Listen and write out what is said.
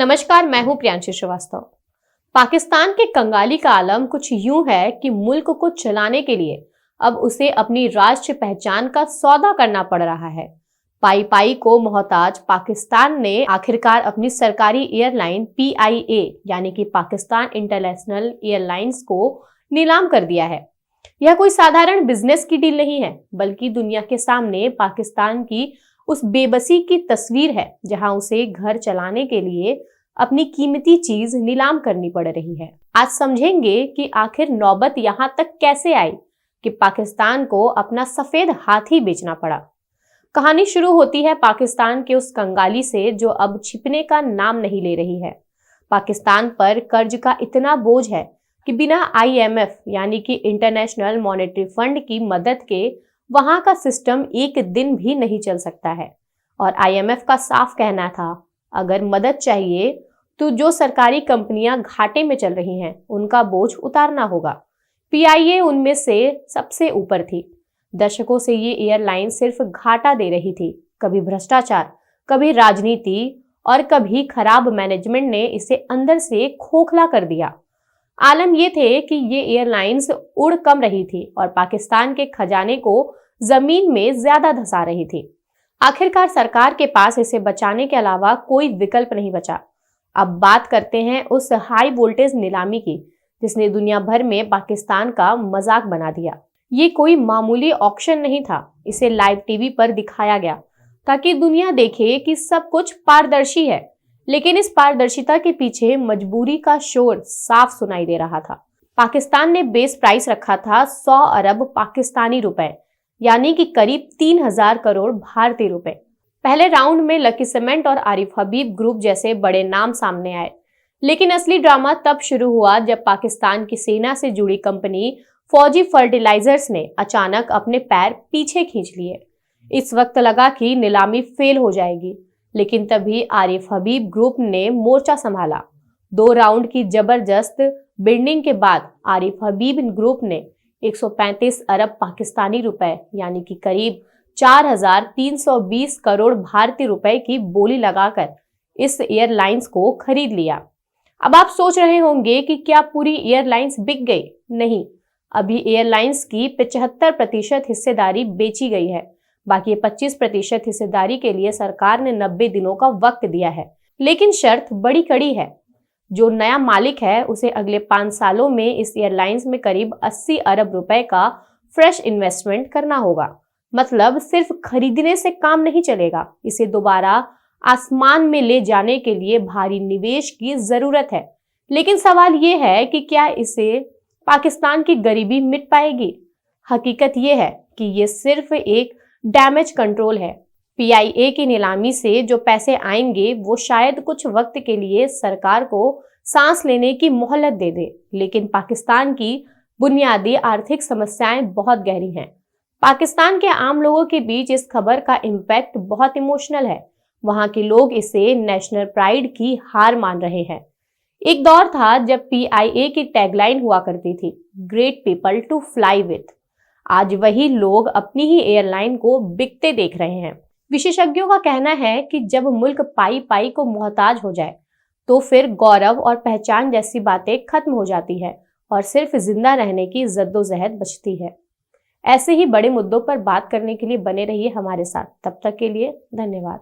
नमस्कार, मैं हूं प्रियांशी श्रीवास्तव। पाकिस्तान के कंगाली का आलम कुछ यूं है कि मुल्क को चलाने के लिए अब उसे अपनी राष्ट्रीय पहचान का सौदा करना पड़ रहा है। पाई पाई को मोहताज पाकिस्तान ने आखिरकार अपनी सरकारी एयरलाइन PIA यानी कि पाकिस्तान इंटरनेशनल एयरलाइंस को नीलाम कर दिया है। यह कोई साधारण बिजनेस की डील नहीं है, बल्कि दुनिया के सामने पाकिस्तान की उस बेबसी की तस्वीर है जहां उसे घर चलाने के लिए अपनी कीमती चीज नीलाम करनी पड़ रही है। आज समझेंगे कि आखिर नौबत यहां तक कैसे आई कि पाकिस्तान को अपना सफेद हाथी बेचना पड़ा। कहानी शुरू होती है पाकिस्तान के उस कंगाली से जो अब छिपने का नाम नहीं ले रही है। पाकिस्तान पर कर्ज का इतना बोझ है कि बिना IMF यानी कि इंटरनेशनल मॉनेटरी फंड की मदद के वहां का सिस्टम एक दिन भी नहीं चल सकता है। और IMF का साफ कहना था, अगर मदद चाहिए तो जो सरकारी कंपनियां घाटे में चल रही हैं उनका बोझ उतारना होगा। PIA उनमें से सबसे ऊपर थी। दशकों से ये एयरलाइन सिर्फ घाटा दे रही थी। कभी भ्रष्टाचार, कभी राजनीति और कभी खराब मैनेजमेंट ने इसे अंदर से खोखला कर दिया। आलम ये थे कि ये एयरलाइंस उड़ कम रही थी और पाकिस्तान के खजाने को जमीन में ज्यादा धंसा रही थी। आखिरकार सरकार के पास इसे बचाने के अलावा कोई विकल्प नहीं बचा। अब बात करते हैं उस हाई वोल्टेज नीलामी की जिसने दुनिया भर में पाकिस्तान का मजाक बना दिया। ये कोई मामूली ऑक्शन नहीं था, इसे लाइव टीवी पर दिखाया गया ताकि दुनिया देखे कि सब कुछ पारदर्शी है। लेकिन इस पारदर्शिता के पीछे मजबूरी का शोर साफ सुनाई दे रहा था। पाकिस्तान ने बेस प्राइस रखा था 100 अरब पाकिस्तानी रुपए, यानी कि करीब 3000 करोड़ भारतीय रुपए। पहले राउंड में लकी सीमेंट और आरिफ हबीब ग्रुप जैसे बड़े नाम सामने आए, लेकिन असली ड्रामा तब शुरू हुआ जब पाकिस्तान की सेना से जुड़ी कंपनी फौजी फर्टिलाइजर्स ने अचानक अपने पैर पीछे खींच लिए। इस वक्त लगा कि नीलामी फेल हो जाएगी, लेकिन तभी आरिफ हबीब ग्रुप ने मोर्चा संभाला। 2 राउंड की जबरदस्त बिल्डिंग के बाद आरिफ हबीब ग्रुप ने 135 अरब पाकिस्तानी रुपए यानी कि करीब 4320 करोड़ भारतीय रुपए की बोली लगाकर इस एयरलाइंस को खरीद लिया। अब आप सोच रहे होंगे कि क्या पूरी एयरलाइंस बिक गई? नहीं, अभी एयरलाइंस की 75% हिस्सेदारी बेची गई है। बाकी 25% हिस्सेदारी के लिए सरकार ने 90 दिनों का वक्त दिया है। लेकिन शर्त बड़ी कड़ी है। जो नया मालिक है उसे अगले 5 सालों में इस एयरलाइंस में करीब 80 अरब रुपए का फ्रेश इन्वेस्टमेंट करना होगा। मतलब सिर्फ खरीदने से काम नहीं चलेगा, इसे दोबारा आसमान में ले जाने के लिए भारी निवेश की जरूरत है। लेकिन सवाल ये है कि क्या इससे पाकिस्तान की गरीबी मिट पाएगी? हकीकत ये है कि ये सिर्फ एक डैमेज कंट्रोल है। PIA की नीलामी से जो पैसे आएंगे वो शायद कुछ वक्त के लिए सरकार को सांस लेने की मोहलत दे दे, लेकिन पाकिस्तान की बुनियादी आर्थिक समस्याएं बहुत गहरी हैं। पाकिस्तान के आम लोगों के बीच इस खबर का इम्पैक्ट बहुत इमोशनल है। वहां के लोग इसे नेशनल प्राइड की हार मान रहे हैं। एक दौर था जब PIA की टैगलाइन हुआ करती थी, great people to fly with. आज वही लोग अपनी ही एयरलाइन को बिकते देख रहे हैं। विशेषज्ञों का कहना है कि जब मुल्क पाई पाई को मोहताज हो जाए तो फिर गौरव और पहचान जैसी बातें खत्म हो जाती है और सिर्फ जिंदा रहने की जद्दोजहद बचती है। ऐसे ही बड़े मुद्दों पर बात करने के लिए बने रहिए हमारे साथ। तब तक के लिए धन्यवाद।